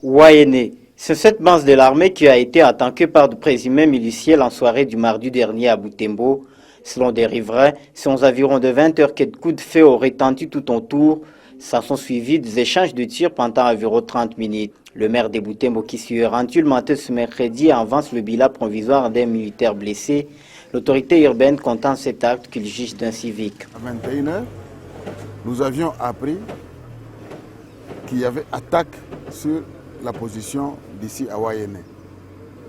Wayene, c'est cette base de l'armée qui a été attaquée par de présumés miliciens en soirée du mardi dernier à Butembo. Selon des riverains, c'est aux environs de 20 heures que de coups de feu ont retenti tout autour. Ça sont suivis des échanges de tirs pendant environ 30 minutes. Le maire de Butembo, qui s'y est rendu le matin ce mercredi, avance le bilan provisoire d'un militaire blessé. L'autorité urbaine contente cet acte qu'il juge d'incivique. À 21 heures, nous avions appris qu'il y avait attaque sur la position d'ici à Wayene.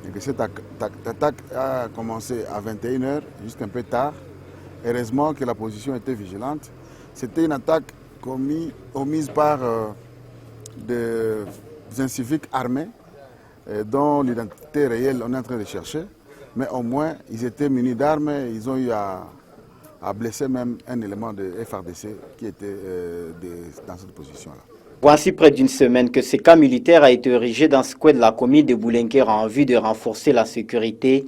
Et que cette attaque a commencé à 21 heures, jusqu'un peu tard. Heureusement que la position était vigilante. C'était une attaque commise par des inciviques armés dont l'identité réelle on est en train de chercher. Mais au moins, ils étaient munis d'armes et ils ont eu à blesser même un élément de FRDC qui était dans cette position-là. Voici près d'une semaine que ce camp militaire a été érigé dans ce coin de la commune de Boulenguera en vue de renforcer la sécurité.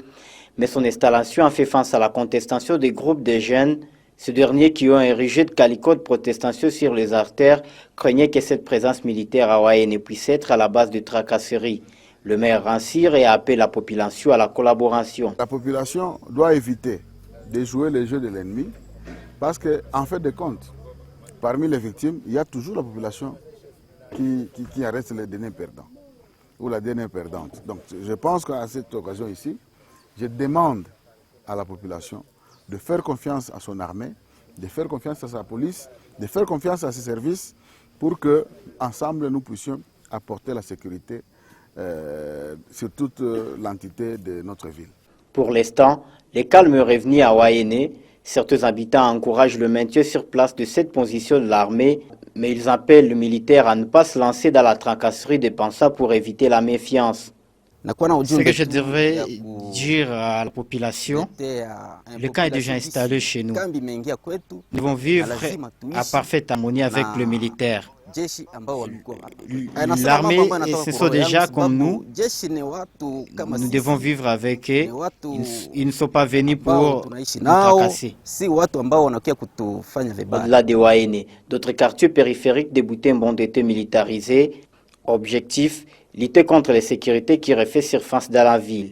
Mais son installation a fait face à la contestation des groupes de jeunes. Ces derniers qui ont érigé de calicots de protestation sur les artères craignaient que cette présence militaire à Wayene puisse être à la base de tracasseries. Le maire rancire et appelle la population à la collaboration. La population doit éviter de jouer les jeux de l'ennemi parce qu'en fait de compte, parmi les victimes, il y a toujours la population qui reste le dernier perdant ou la dernière perdante. Donc je pense qu'à cette occasion ici, je demande à la population de faire confiance à son armée, de faire confiance à sa police, de faire confiance à ses services pour que ensemble nous puissions apporter la sécurité sur toute l'entité de notre ville. Pour l'instant, les calmes revenu à Wayene. Certains habitants encouragent le maintien sur place de cette position de l'armée, mais ils appellent le militaire à ne pas se lancer dans la tracasserie des pensants pour éviter la méfiance. Ce que je devrais dire à la population, le camp est déjà installé chez nous. Nous devons vivre à parfaite harmonie avec le militaire. L'armée, ce sont des gens comme nous. Nous devons vivre avec eux. Ils ne sont pas venus pour nous tracasser. Au-delà de Wayene, d'autres quartiers périphériques de Butembo ont été militarisés. Objectif, lutter contre les sécurités qui refait surface dans la ville.